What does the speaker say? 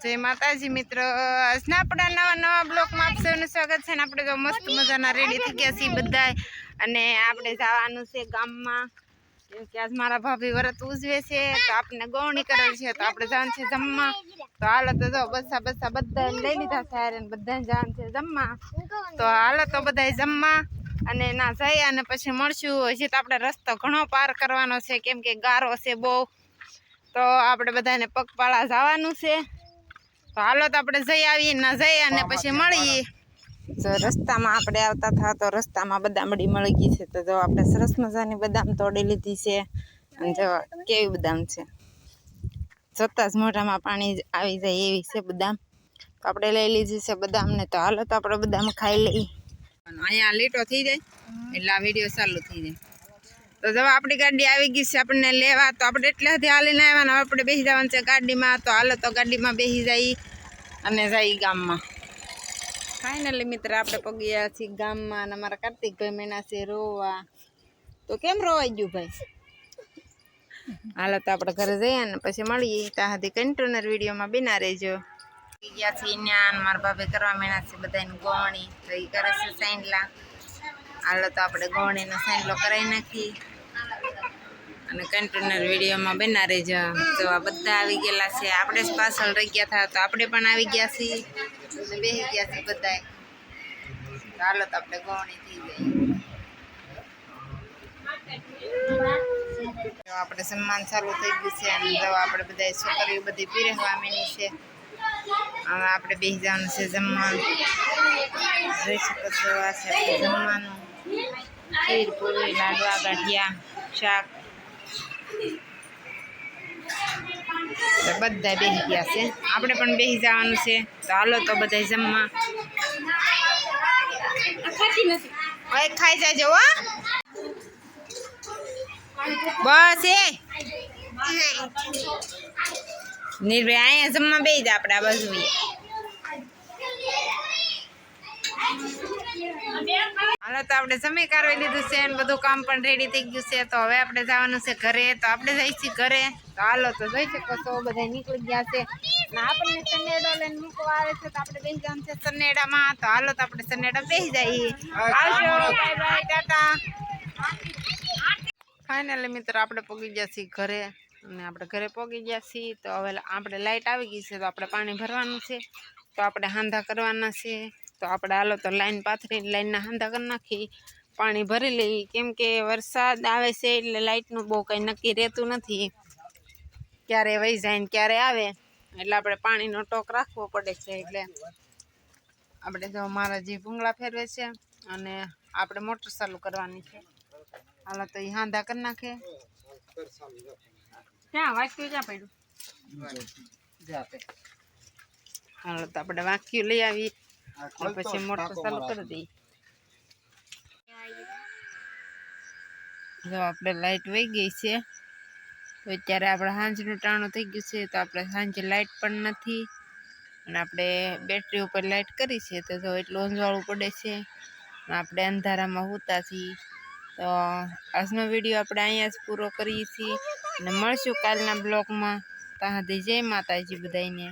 જય માતાજી મિત્ર, આજના આપણા નવા બ્લોગમાં આપ સૌનું સ્વાગત છે. ને આપણે તો મસ્ત મજાના રેડી થઈ ગયા છીએ બધા, અને આપણે જવાનું છે ગામમાં, કેમ કે આજ મારા ભાભી વ્રત ઉજવે છે, તો આપણે ગૌણી કરેલ છે, તો આપણે જવાનું છે જમવા. તો હાલો તો જો બસા બધા લઈ લીધા છે, બધા જવાનું છે જમવા. તો હાલો તો બધા જમવા અને ના જઈ અને પછી મળશું. હજી તો આપણે રસ્તો ઘણો પાર કરવાનો છે, કેમ કે ગારો છે બહુ, તો આપણે બધાને પગપાળા જવાનું છે. તો હાલો તો આપણે જઈ આવીએ, ના જઈ અને પછી મળીએ. તો રસ્તામાં આપણે આવતા હતા તો રસ્તામાં બદામડી મળી ગઈ છે, તો જો આપણે સરસ મજાની બદામ તોડી લીધી છે. અને જો કેવી બદામ છે, જોતા જ મોઢામાં પાણી આવી જાય એવી છે બદામ. તો આપણે લઈ લીધી છે બદામ ને. તો હાલો તો આપણે બદામ ખાઈ લઈએ. અહીંયા લીટો થઈ જાય એટલે આ વિડીયો ચાલુ થઈ જાય. તો જો આપણી ગાડી આવી ગઈ છે આપણને લેવા, તો આપણે એટલે સુધી હાલીને આવ્યા, આપણે બેસી જવાનું છે ગાડીમાં. તો હાલો તો ગાડીમાં બેસી જઈ અને જઈ ગામમાં. ફાઇનલી મિત્ર આપણે પગી ગયા છીએ ગામમાં, અને અમારા કાર્તિકભાઈ મેના છે રોવા. તો કેમ રોવાઈ ગયું ભાઈ? હાલો તો આપણે ઘરે જઈએ ને પછી મળીએ. ત્યાં સુધી કન્ટિન્યુઅર વિડીયોમાં બિના રહેજો. ગયા છીએ ત્યાં મારા ભાભી કરવા મેના છે બધાની ગોવણી, તો એ કરે છે સાંડલા. હાલો તો આપણે ગોવણીનો સાંડલો કરાવી નાખી અને કન્ટિન્યુઅર વિડીયોમાં બના રહેજો. તો આ બધા આવી ગયેલા છે, આપણે જ પાછળ રહી ગયા હતા, તો આપણે પણ આવી ગયા છીએ અને બેસી ગયા છીએ બધા. હાલો તો આપણે ગોવણી થઈ જાય. આપણે સન્માન ચાલુ થઈ ગયું છે, અને જો આપણે બધા છોકરીઓ બધી પીરસવા માંડી છે. હવે આપણે બેસી જવાનું છે જમવાનું. જોઈ શકો છો આ છે જમવાનું: ખીર, પૂરી, લાડવા, ગાંઠિયા, શાક. બધા બેસી ગયા છે, આપણે પણ બેસી જવાનું છે. તો હાલો તો બધા જમવા. હવે ખાઈ જાજો હો. બસ એ નિર્ભય અહીંયા જમવા બેસી જા. આપણે આ બાજુ હાલો તો આપણે જમી કાઢી લીધું છે, અને બધું કામ પણ રેડી થઈ ગયું છે. તો હવે આપણે જવાનું છે ઘરે. તો આપણે જઈશું ઘરે. તો હાલો તો જોઈ શકો છો બધા નીકળી ગયા છે, ને આપણને સનેડો લઈને મૂકવા આવે છે. તો આપણે બેસી જવાનું છે સનેડામાં. તો હાલો તો આપણે સનેડા બેસી જઈએ. આવજો, બાય બાય, ટાટા. ફાઇનલી મિત્ર આપણે પહોંચી ગયા છીએ ઘરે, અને આપણે ઘરે પહોંચી ગયા છીએ. તો હવે આપણે લાઇટ આવી ગઈ છે, તો આપણે પાણી ભરવાનું છે. તો આપણે હાંધા કરવાના છે. તો આપણે હાલો તો લાઈન પાથરીને લાઈનના હાંધા કરી નાખી, પાણી ભરી લઈ. કેમ કે વરસાદ આવે છે એટલે લાઇટનું બહુ કંઈ નક્કી રહેતું નથી, ક્યારે વહી જાય ને ક્યારે આવે, એટલે આપણે પાણીનો ટોક રાખવો પડે છે. એટલે આપણે જો મારા જે ભૂંગળા ફેરવે છે, અને આપણે મોટર ચાલુ કરવાની છે. હાલો તો એ હાંધા કરી નાખે. ક્યાં વાંચ્યું, ક્યાં પડ્યું? હાલો તો આપણે વાંક્યું લઈ આવી, પછી મોટર ચાલુ કરી દઈએ. જો આપણે લાઈટ વહી ગઈ છે, તો અત્યારે આપણે સાંજનું ટાણું થઈ ગયું છે. તો આપણે સાંજે લાઈટ પણ નથી, અને આપણે બેટરી ઉપર લાઈટ કરી છે. તો જો એટલું અંજવાળું પડે છે, આપણે અંધારામાં સૂતા છીએ. તો આજનો વિડીયો આપણે અહીંયા જ પૂરો કરીએ છીએ, અને મળશું કાલના બ્લોગમાં. ત્યાં સુધી જય માતાજી બધાને.